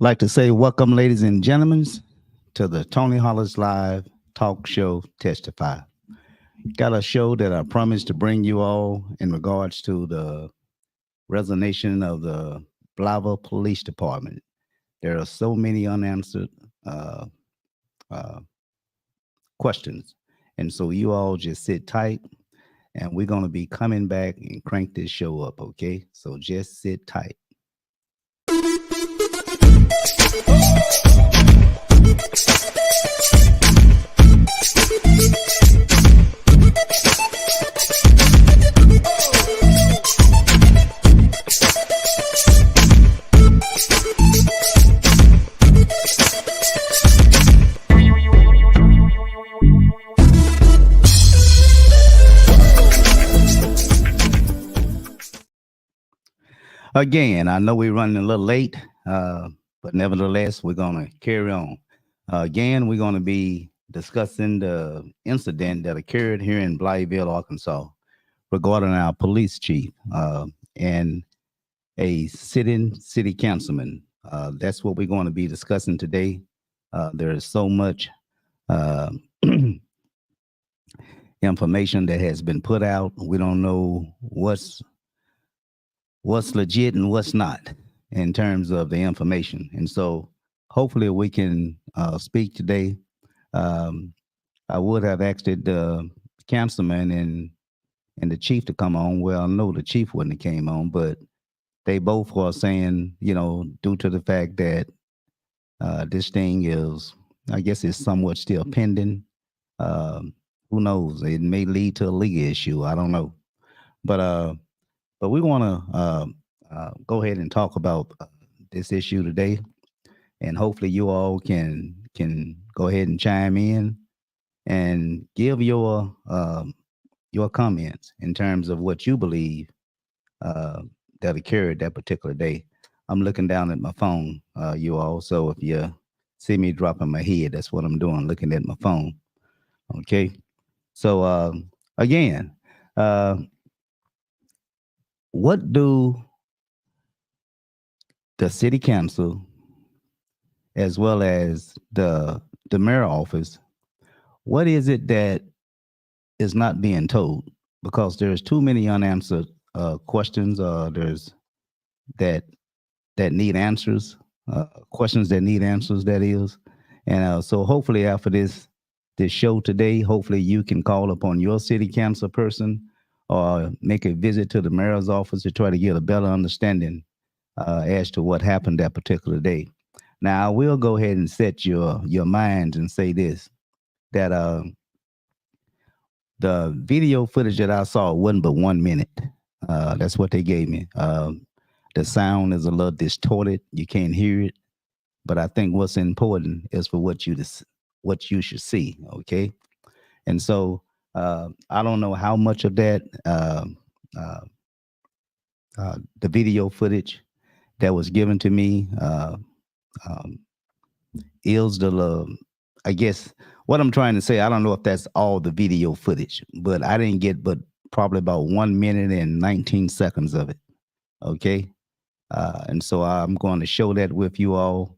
Like to say welcome, ladies and gentlemen, to the Tony Hollis Live Talk Show Testify. Got a show that I promised to bring you all in regards to the resignation of the Blytheville Police Department. There are so many unanswered uh, uh, questions. And so you all just sit tight and we're going to be coming back and crank this show up, okay? So just sit tight. Again, I know we're running a little late, but nevertheless, we're going to carry on. Again, we're going to be discussing the incident that occurred here in Blytheville, Arkansas, regarding our police chief and a sitting city councilman. That's what we're going to be discussing today. There is so much uh, information that has been put out. We don't know what's legit and what's not in terms of the information. And so hopefully we can speak today. Um, I would have asked the councilman and the chief to come on. Well, no, the chief wouldn't have came on, but they both are saying, due to the fact that this thing is, I guess, is somewhat still pending. Um, who knows? It may lead to a legal issue. I don't know. But we want to go ahead and talk about this issue today, and hopefully you all can go ahead and chime in and give your comments in terms of what you believe uh, that occurred that particular day. I'm looking down at my phone, you all. So if you see me dropping my head, that's what I'm doing, looking at my phone. Okay. So again, uh, what do the city council as well as the mayor office, what is it that is not being told? Because there's too many unanswered questions. There's that that need answers, questions that need answers. That is, and so hopefully after this show today, hopefully you can call upon your city council person or make a visit to the mayor's office to try to get a better understanding as to what happened that particular day. Now, I will go ahead and set your minds and say this, that the video footage that I saw wasn't but 1 minute. That's what they gave me. The sound is a little distorted. You can't hear it. But I think what's important is for what you should see. Okay. And so I don't know how much of that uh, the video footage that was given to me um, is I guess what I'm trying to say. I don't know if that's all the video footage, but I didn't get but probably about 1 minute and 19 seconds of it. Okay. And so I'm going to show that with you all.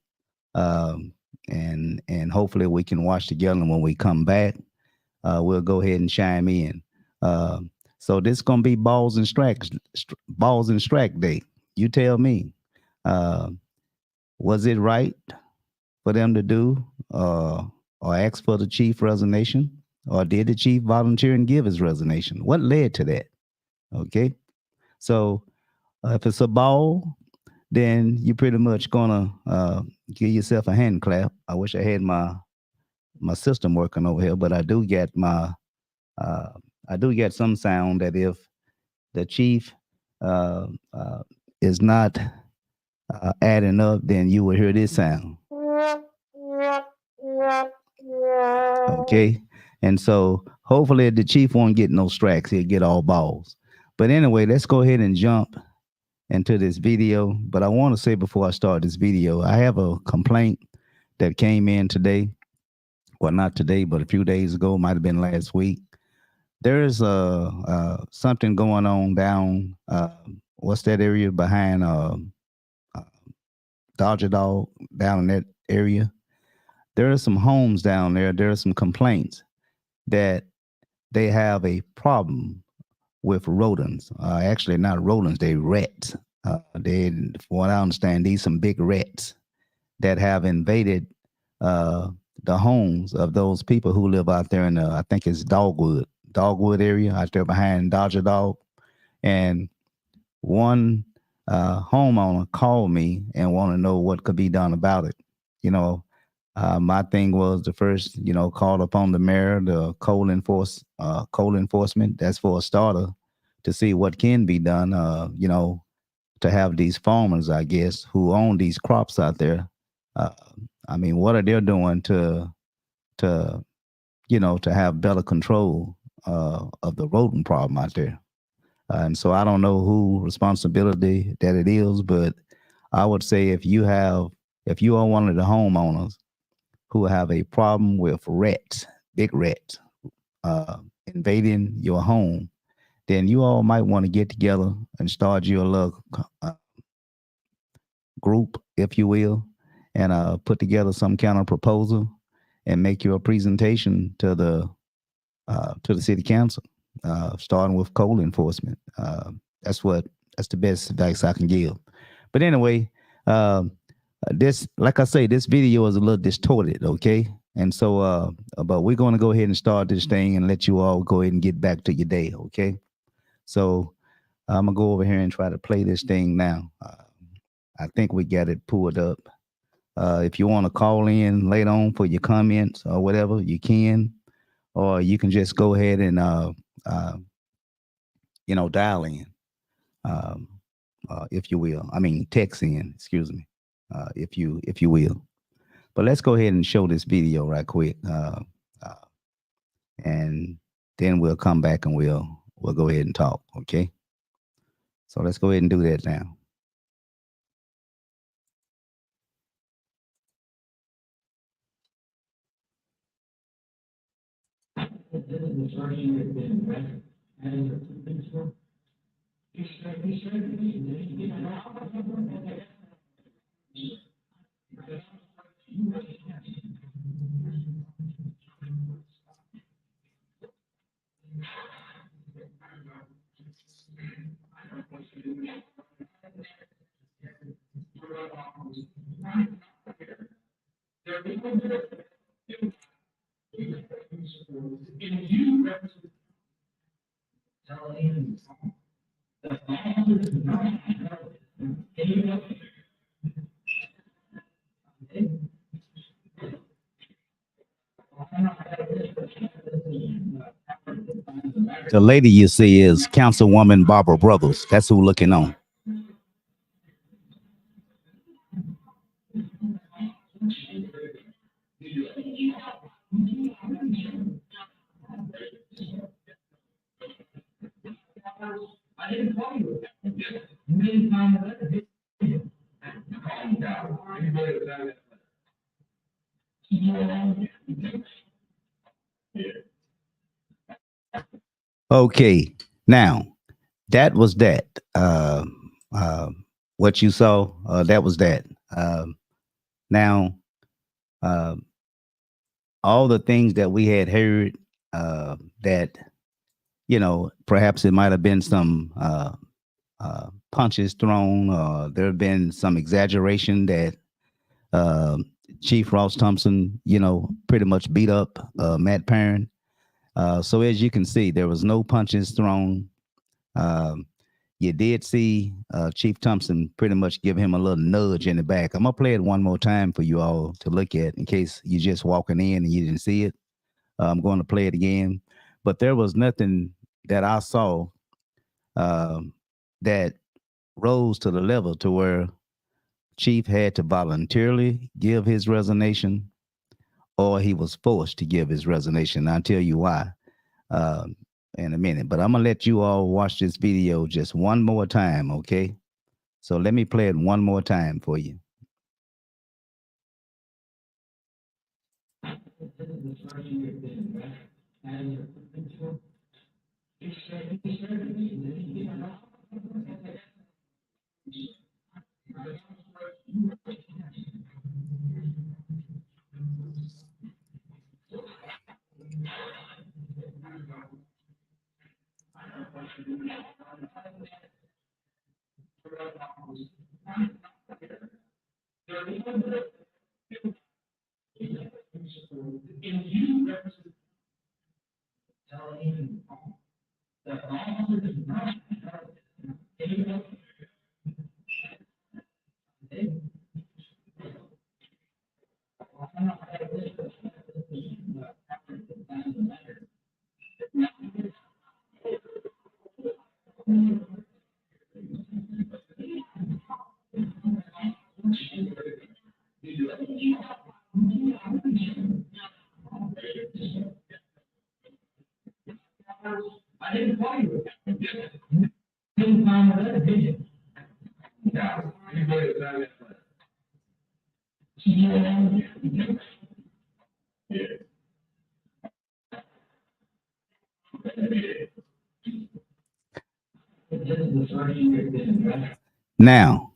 And hopefully we can watch together. And when we come back, we'll go ahead and chime in. So this is gonna be balls and strike day. You tell me, uh, was it right for them to do or ask for the chief resignation, or did the chief volunteer and give his resignation? What led to that? Okay, so if it's a ball, then you're pretty much gonna give yourself a hand clap. I wish I had my system working over here, but uh, I do get some sound that if the chief uh, uh, is not adding up, then you will hear this sound. Okay, and so hopefully the chief won't get no strikes; he'll get all balls. But anyway, let's go ahead and jump into this video. But I want to say before I start this video, I have a complaint that came in today. Well, not today, but a few days ago, might have been last week. There's something going on down what's that area behind uh, Dodger Dog down in that area. There are some homes down there. There are some complaints that they have a problem with rodents. Actually, not rodents, they rats. They, from what I understand, these some big rats that have invaded uh, the homes of those people who live out there in I think it's Dogwood area out there behind Dodger Dog. And one homeowner called me and wanted to know what could be done about it. You know, my thing was the first, call upon the mayor, the code enforcement. That's for a starter to see what can be done. To have these farmers, I guess, who own these crops out there. Uh, I mean, what are they doing to to have better control of the rodent problem out there? And so I don't know who responsibility that it is, but I would say if you are one of the homeowners who have a problem with rats, big rats, uh, invading your home, then you all might want to get together and start your little group, if you will, and put together some kind of proposal and make your presentation to the city council, starting with code enforcement. That's the best advice I can give. But anyway, um, this, like I say, this video is a little distorted, okay? And so, but we're going to go ahead and start this thing and let you all go ahead and get back to your day, okay? So I'm gonna go over here and try to play this thing now. I think we got it pulled up. If you want to call in later on for your comments or whatever, you can, or you can just go ahead and uh, dial in, um, if you will. I mean, text in. Excuse me, if you will. But let's go ahead and show this video right quick, uh, and then we'll come back and we'll go ahead and talk. Okay. So let's go ahead and do that now. The lady you see is Councilwoman Barbara Brothers. That's who looking on. Okay, now that was that. Uh, what you saw, that was that. Now, uh, all the things that we had heard, that perhaps it might have been some punches thrown, there have been some exaggeration that uh, Chief Ross Thompson, pretty much beat up Matt Perrin. So as you can see, there was no punches thrown. Um, you did see Chief Thompson pretty much give him a little nudge in the back. I'm gonna play it one more time for you all to look at in case you're just walking in and you didn't see it. I'm going to play it again, but there was nothing that I saw um, that rose to the level to where Chief had to voluntarily give his resignation or he was forced to give his resignation. I'll tell you why um, in a minute, but I'm gonna let you all watch this video just one more time, okay? So let me play it one more time for you. Now,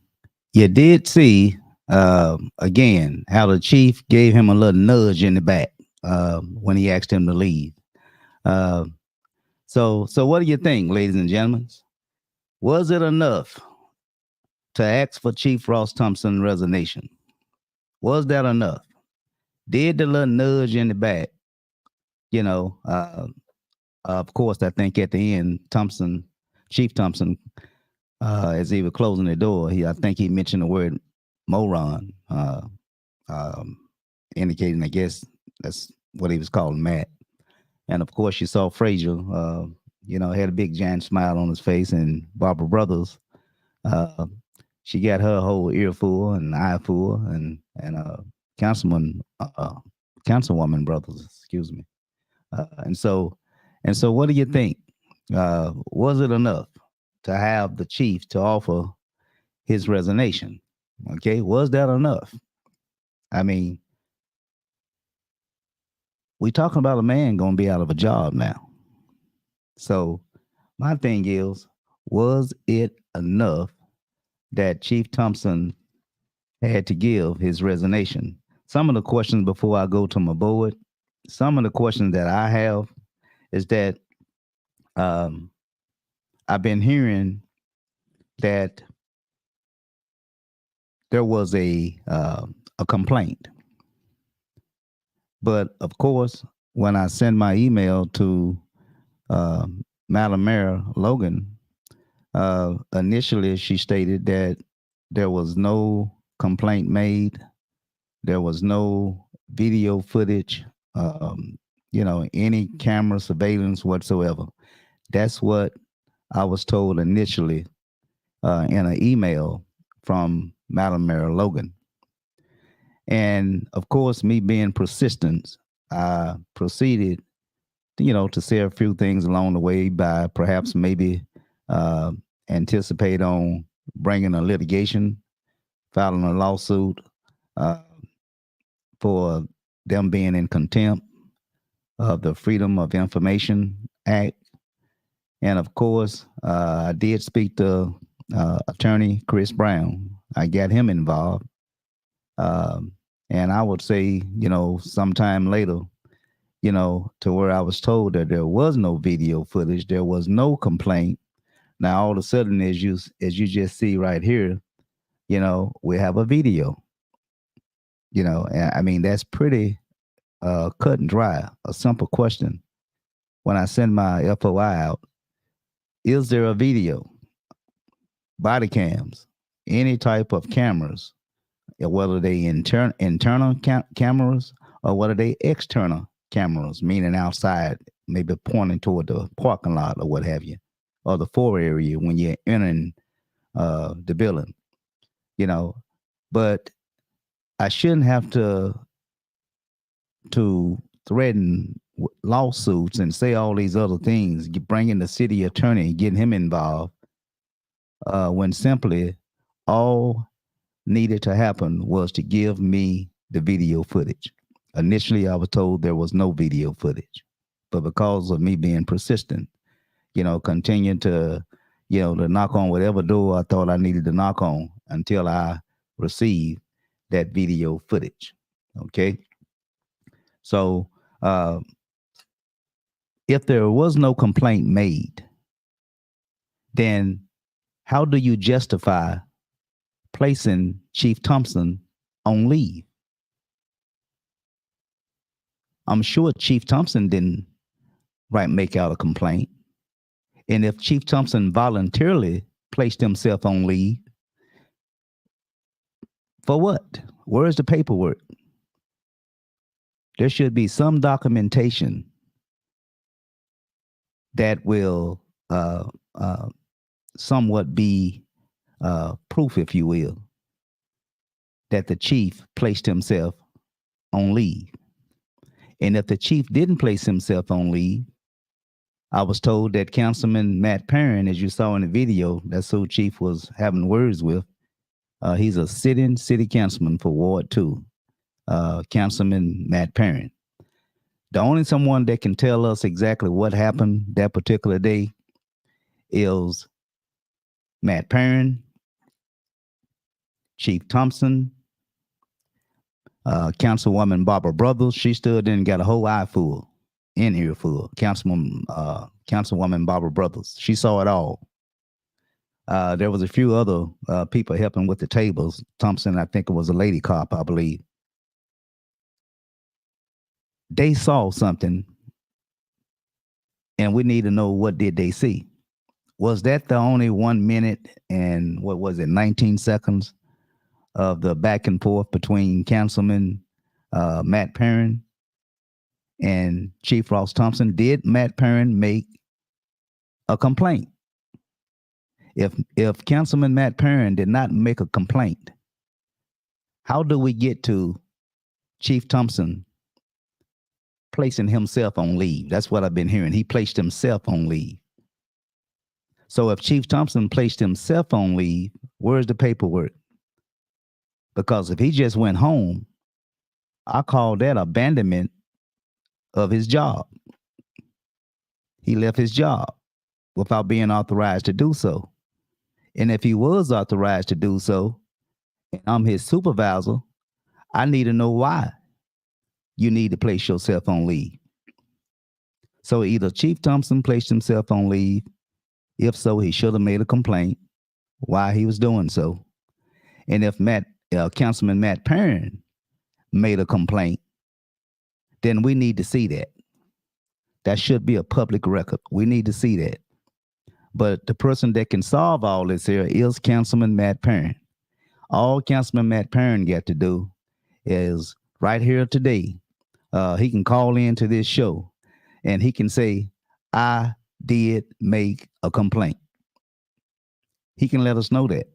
you did see again how the chief gave him a little nudge in the back when he asked him to leave. Uh, so what do you think, ladies and gentlemen? Was it enough to ask for Chief Ross Thompson resignation? Was that enough? Did the little nudge in the back, you know, of course, I think at the end, Chief Thompson, as he was closing the door, I think he mentioned the word moron, um, indicating, I guess that's what he was calling Matt. And of course, you saw Frazier, had a big giant smile on his face, and Barbara Brothers, uh, she got her whole ear full and eye full, and councilman, councilwoman Brothers, excuse me. And so, what do you think? Was it enough to have the chief to offer his resignation? Okay, was that enough? I mean, we talking about a man going to be out of a job now. So my thing is, was it enough that Chief Thompson had to give his resignation? Some of the questions before I go to my board, some of the questions that I have is that I've been hearing that there was a complaint, but of course, when I send my email to Madam Mayor Logan, initially she stated that there was no complaint made, there was no video footage, any camera surveillance whatsoever. That's what I was told initially in an email from Madam Mayor Logan. And of course, me being persistent, I proceeded, to say a few things along the way by perhaps maybe anticipate on bringing a litigation, filing a lawsuit uh, for them being in contempt of the Freedom of Information Act. And of course, I did speak to attorney Chris Brown. I got him involved. And I would say, sometime later, to where I was told that there was no video footage, there was no complaint. Now, all of a sudden, as you just see right here, we have a video. And I mean, that's pretty cut and dry, a simple question. When I send my FOI out, is there a video, body cams, any type of cameras, whether they internal cameras or whether they external cameras, meaning outside, maybe pointing toward the parking lot or what have you, or the floor area when you're entering the building, But I shouldn't have to threaten lawsuits and say all these other things, bringing the city attorney, getting him involved, when simply all needed to happen was to give me the video footage. Initially, I was told there was no video footage, but because of me being persistent, continuing to, to knock on whatever door I thought I needed to knock on until I received that video footage. Okay. So, if there was no complaint made, then how do you justify placing Chief Thompson on leave. I'm sure Chief Thompson didn't make out a complaint. And if Chief Thompson voluntarily placed himself on leave, for what? Where's the paperwork? There should be some documentation that will somewhat be proof, if you will, that the chief placed himself on leave. And if the chief didn't place himself on leave, I was told that Councilman Matt Perrin, as you saw in the video, that's who Chief was having words with. He's a sitting city councilman for Ward 2, Councilman Matt Perrin. The only someone that can tell us exactly what happened that particular day is Matt Perrin, Chief Thompson, Councilwoman Barbara Brothers. She stood and got a whole eye full, in ear full. Councilwoman Barbara Brothers. She saw it all. There was a few other people helping with the tables. Thompson, I think it was a lady cop, I believe. They saw something, and we need to know, what did they see? Was that the only 1 minute and 19 seconds of the back and forth between Councilman Matt Perrin and Chief Ross Thompson? Did Matt Perrin make a complaint? If Councilman Matt Perrin did not make a complaint, how do we get to Chief Thompson placing himself on leave? That's what I've been hearing. He placed himself on leave. So if Chief Thompson placed himself on leave, where's the paperwork? Because if he just went home, I call that abandonment of his job. He left his job without being authorized to do so. And if he was authorized to do so, and I'm his supervisor, I need to know why you need to place yourself on leave. So either Chief Thompson placed himself on leave. If so, he should have made a complaint why he was doing so. And if Councilman Matt Perrin made a complaint, then we need to see that. That should be a public record. We need to see that. But the person that can solve all this here is Councilman Matt Perrin. All Councilman Matt Perrin got to do is right here today, he can call into this show and he can say, I did make a complaint. He can let us know that.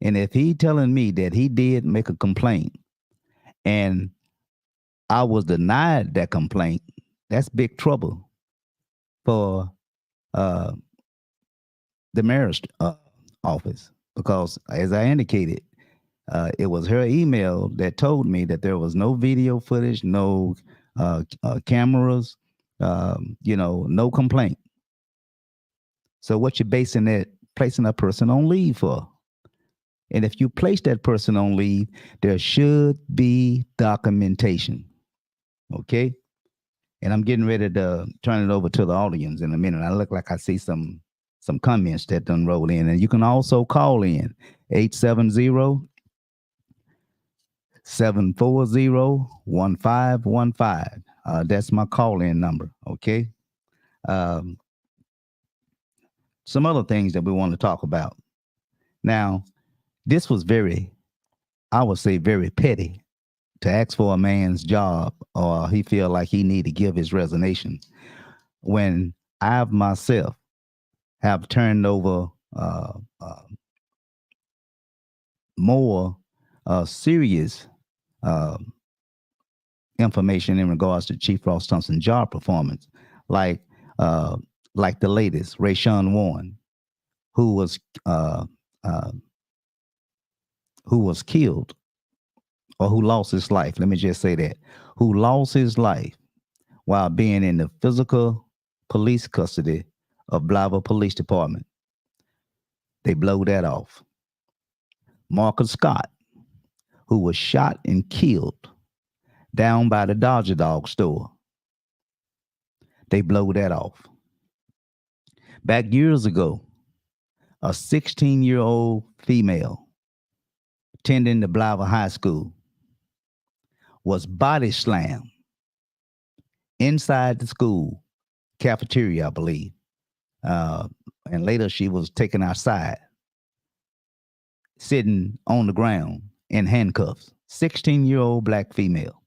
And if he telling me that he did make a complaint and I was denied that complaint, that's big trouble for the mayor's office. Because as I indicated, it was her email that told me that there was no video footage, no cameras, no complaint. So what you basing that, placing a person on leave for? And if you place that person on leave, there should be documentation. Okay? And I'm getting ready to turn it over to the audience in a minute. I look like I see some comments that done roll in. And you can also call in 870-740-1515. That's my call-in number, okay? Some other things that we want to talk about. Now, this was I would say very petty to ask for a man's job, or he feel like he need to give his resignation, when I myself have turned over more serious information in regards to Chief Ross Thompson's job performance, like the latest, Rayshawn Warren, who was killed, or who lost his life. Let me just say that, who lost his life while being in the physical police custody of Blytheville Police Department. They blow that off. Marcus Scott, who was shot and killed down by the Dodger Dog store. They blow that off. Back years ago, a 16-year-old female attending the Blytheville High School, was body slammed inside the school cafeteria, I believe. And later she was taken outside, sitting on the ground in handcuffs. 16-year-old black female,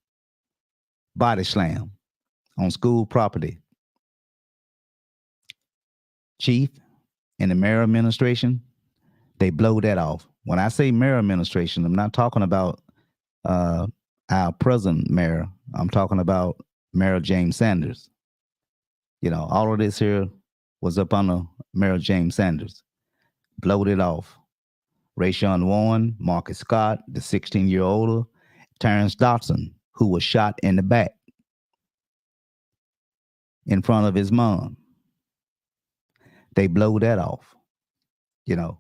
body slam on school property. Chief and the mayor administration, they blow that off. When I say mayor administration, I'm not talking about our present mayor. I'm talking about Mayor James Sanders. You know, all of this here was up under Mayor James Sanders. Blowed it off. Rayshawn Warren, Marcus Scott, the 16-year-old, Terrence Thompson, who was shot in the back in front of his mom. They blow that off, you know.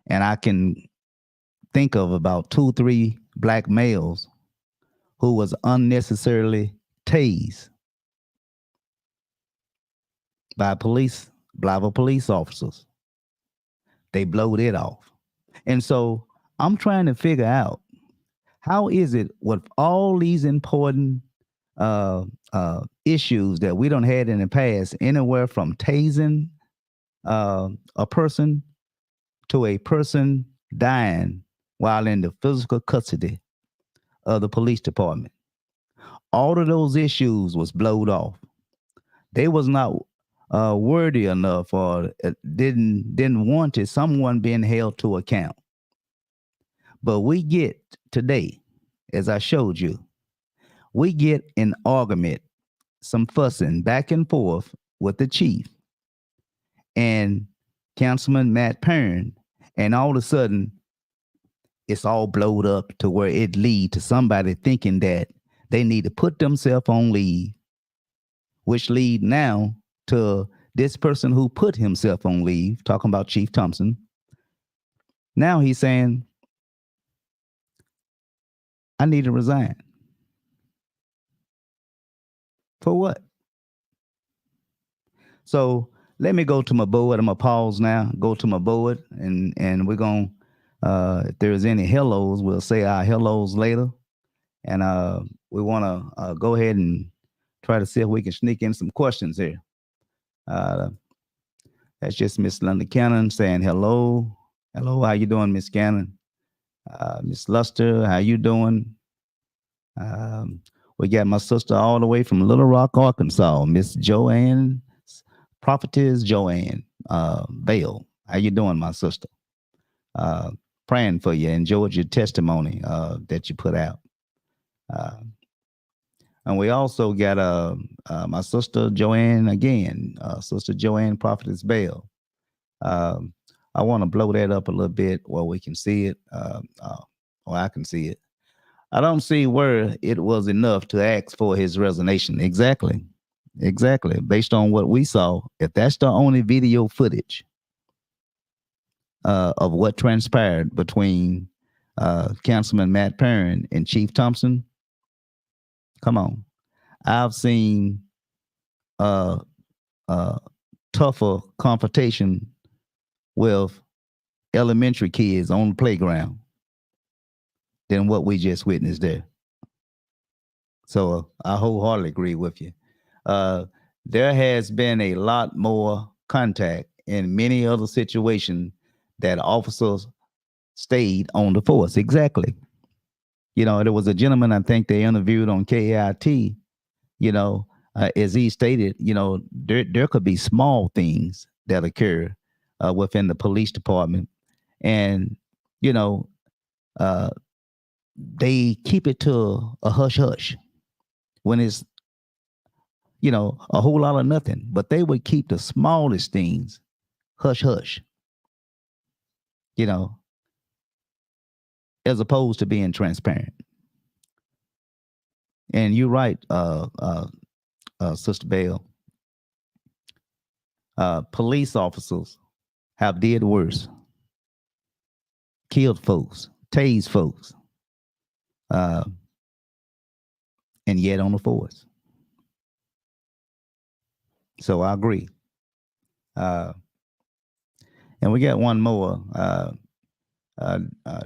And I can think of about 2-3 black males who was unnecessarily tased by Blytheville police officers. They blowed it off. And so I'm trying to figure out, how is it with all these important issues that we don't had in the past, anywhere from tasing a person to a person dying while in the physical custody of the police department. All of those issues was blowed off. They was not worthy enough, or didn't want it, someone being held to account. But we get today, as I showed you, we get an argument, some fussing back and forth with the chief and Councilman Matt Perrin, and all of a sudden it's all blowed up to where it lead to somebody thinking that they need to put themselves on leave, which lead now to this person who put himself on leave, talking about Chief Thompson. Now he's saying, I need to resign. For what? So let me go to my board. I'm gonna pause now, go to my board, and we're gonna, if there's any hellos, we'll say our hellos later. And we wanna go ahead and try to see if we can sneak in some questions here. That's just Miss Linda Cannon saying hello. Hello, how you doing, Miss Cannon? Miss Luster, how you doing? We got my sister all the way from Little Rock, Arkansas, Miss Joanne, Prophetess Joanne Vale. How you doing, my sister? Praying for you. Enjoyed your testimony that you put out. And we also got my sister Joanne again, Sister Joanne Prophetess Vale. I want to blow that up a little bit where we can see it, or I can see it. I don't see where it was enough to ask for his resignation. Exactly. Based on what we saw, if that's the only video footage of what transpired between Councilman Matt Perrin and Chief Thompson, come on. I've seen tougher confrontation with elementary kids on the playground than what we just witnessed there. So I wholeheartedly agree with you. There has been a lot more contact in many other situations that officers stayed on the force. Exactly. You know, there was a gentleman I think they interviewed on KIT, you know, as he stated, you know, there could be small things that occur within the police department. And, you know, they keep it to a hush hush when it's, you know, a whole lot of nothing, but they would keep the smallest things hush hush, you know, as opposed to being transparent. And you're right, Sister Bell. Police officers have did worse, killed folks, tased folks, and yet on the force. So I agree. And we got one more.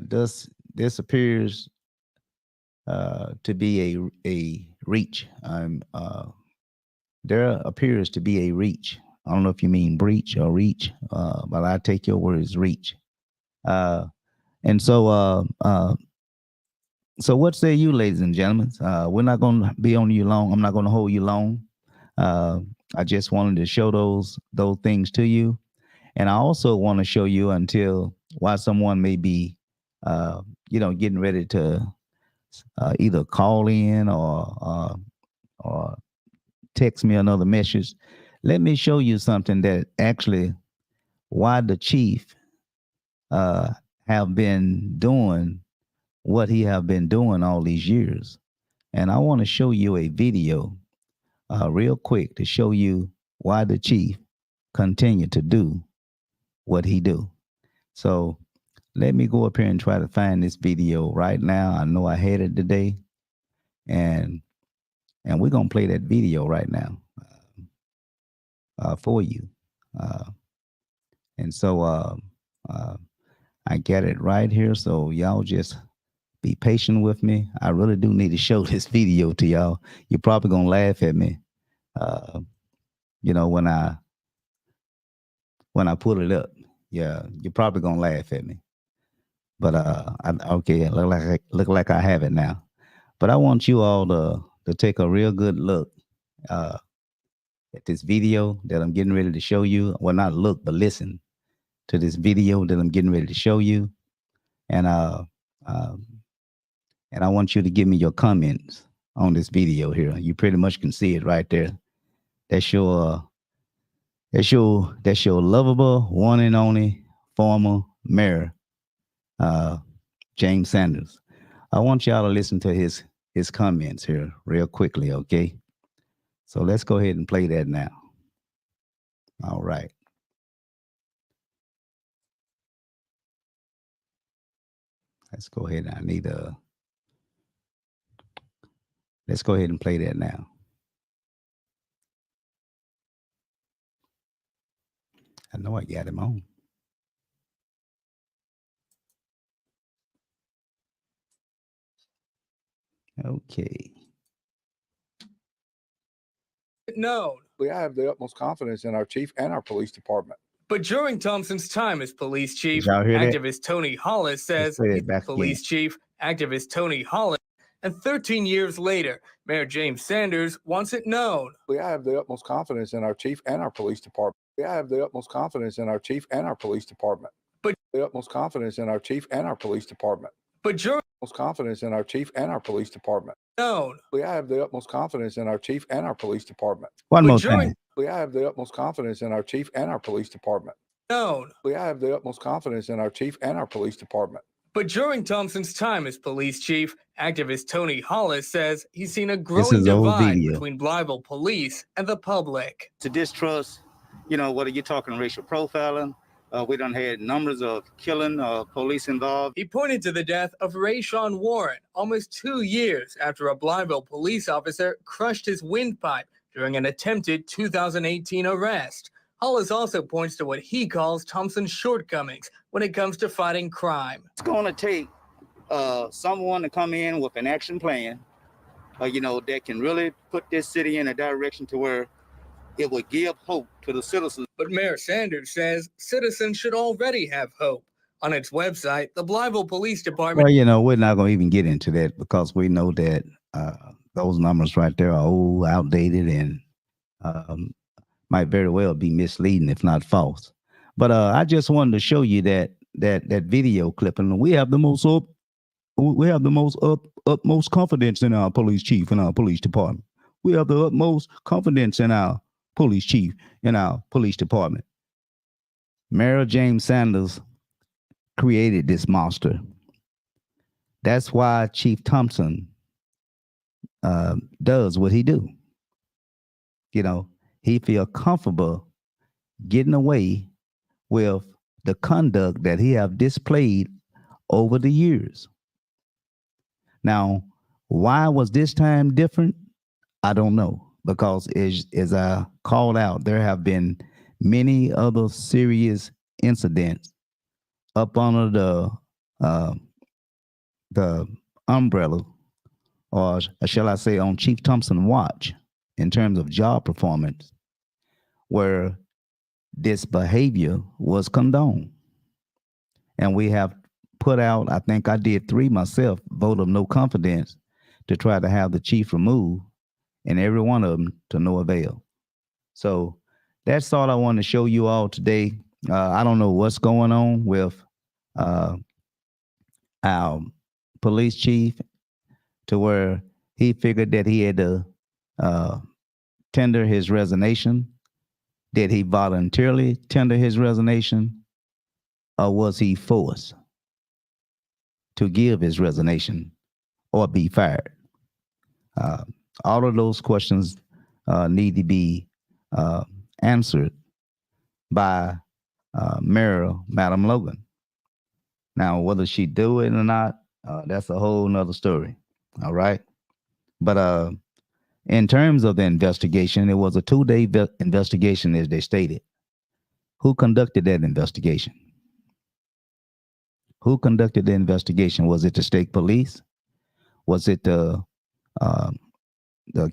Does this appears to be a reach? There appears to be a reach. I don't know if you mean breach or reach, but I take your word as reach. And so what say you, ladies and gentlemen? We're not going to be on you long. I'm not going to hold you long. I just wanted to show those things to you, and I also want to show you until why someone may be, getting ready to either call in or text me another message. Let me show you something that actually why the chief have been doing what he have been doing all these years. And I want to show you a video real quick to show you why the chief continue to do what he do. So let me go up here and try to find this video right now. I know I had it today, and we're gonna play that video right now for you. And so I get it right here. So y'all just be patient with me. I really do need to show this video to y'all. You're probably gonna laugh at me, when I put it up. Yeah, you're probably gonna laugh at me. But okay, look like I have it now. But I want you all to take a real good look at this video that I'm getting ready to show you. Well, not look, but listen to this video that I'm getting ready to show you. And I want you to give me your comments on this video here. You pretty much can see it right there. That's your lovable one and only former mayor, James Sanders. I want y'all to listen to his comments here real quickly, okay? So let's go ahead and play that now. All right. Let's go ahead. Let's go ahead and play that now. I know I got him on. Okay. Known. I have the utmost confidence in our chief and our police department. But during Thompson's time as police chief, Did y'all hear that? activist Tony Hollis says play it back police chief, activist Tony Hollis, and 13 years later, Mayor James Sanders wants it known. I have the utmost confidence in our chief and our police department. I have the utmost confidence in our chief and our police department. But the utmost confidence in our chief and our police department. But during utmost confidence in our chief and our police department. known. I have the utmost confidence in our chief and our police department. One But more during time. I have the utmost confidence in our chief and our police department. known. I have the utmost confidence in our chief and our police department. But during Thompson's time as police chief, activist Tony Hollis says he's seen a This growing is old divide video. between Blytheville police and the public. To distrust, whether you're talking racial profiling, we done had numbers of killing police involved. He pointed to the death of Rayshawn Warren almost 2 years after a Blytheville police officer crushed his windpipe during an attempted 2018 arrest. Hollis also points to what he calls Thompson's shortcomings when it comes to fighting crime. It's going to take someone to come in with an action plan, that can really put this city in a direction to where it would give hope to the citizens. But Mayor Sanders says citizens should already have hope. On its website, the Blytheville Police Department. Well, we're not going to even get into that because we know that those numbers right there are old, outdated, and might very well be misleading, if not false. But I just wanted to show you that video clip, and we have the most utmost confidence in our police chief and our police department. We have the utmost confidence in our police chief and our police department. Mayor James Sanders created this monster. That's why Chief Thompson does what he do. He feel comfortable getting away with the conduct that he have displayed over the years. Now, why was this time different? I don't know, because as I called out, there have been many other serious incidents up under uh, the umbrella, or shall I say, on Chief Thompson watch in terms of job performance, where this behavior was condoned. And we have put out, I think I did 3 myself, vote of no confidence to try to have the chief removed, and every one of them to no avail. So that's all I want to show you all today. I don't know what's going on with our police chief, to where he figured that he had to tender his resignation. Did he voluntarily tender his resignation, or was he forced to give his resignation or be fired? All of those questions need to be answered by Mayor Madam Logan. Now, whether she do it or not, that's a whole nother story. All right. But in terms of the investigation, it was a 2-day investigation, as they stated. Who conducted that investigation? Who conducted the investigation? Was it the state police? Was it the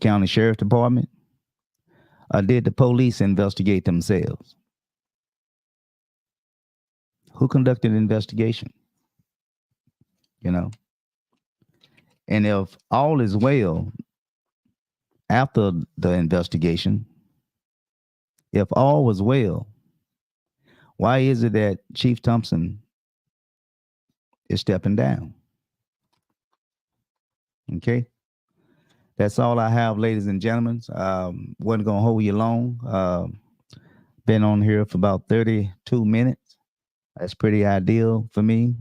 county sheriff department? Or did the police investigate themselves? Who conducted the investigation? You know? And if all is well after the investigation, if all was well, why is it that Chief Thompson is stepping down? Okay. That's all I have, ladies and gentlemen. Wasn't going to hold you long. Been on here for about 32 minutes. That's pretty ideal for me,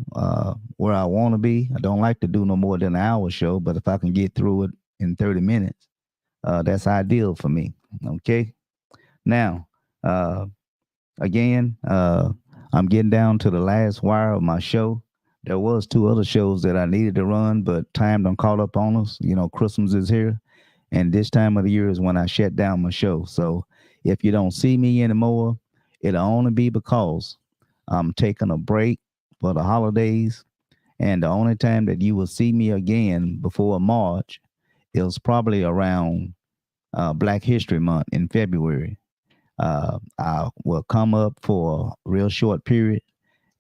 where I want to be. I don't like to do no more than an hour show, but if I can get through it in 30 minutes, that's ideal for me. Okay. Now, again, I'm getting down to the last wire of my show. There was 2 other shows that I needed to run, but time done caught up on us. You know, Christmas is here, and this time of the year is when I shut down my show. So if you don't see me anymore, it'll only be because I'm taking a break for the holidays, and the only time that you will see me again before March is probably around Black History Month in February. I will come up for a real short period,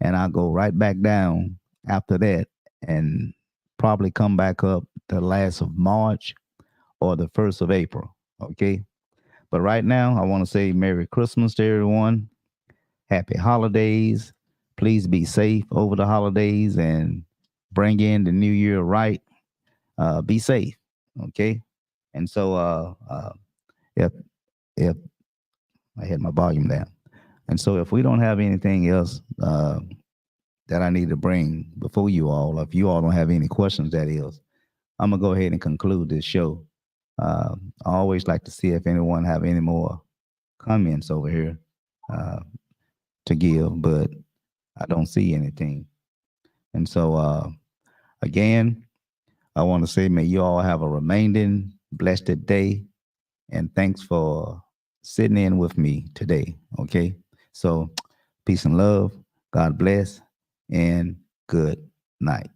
and I'll go right back down after that, and probably come back up the last of March or the 1st of April. Okay. But right now, I want to say Merry Christmas to everyone. Happy holidays. Please be safe over the holidays and bring in the new year right. Be safe. Okay. And so if I had my volume down. And so if we don't have anything else that I need to bring before you all, if you all don't have any questions, that is, I'm going to go ahead and conclude this show. I always like to see if anyone have any more comments over here to give, but I don't see anything. And so, again, I want to say, may you all have a remaining blessed day, and thanks for sitting in with me today. Okay. So peace and love. God bless, and good night.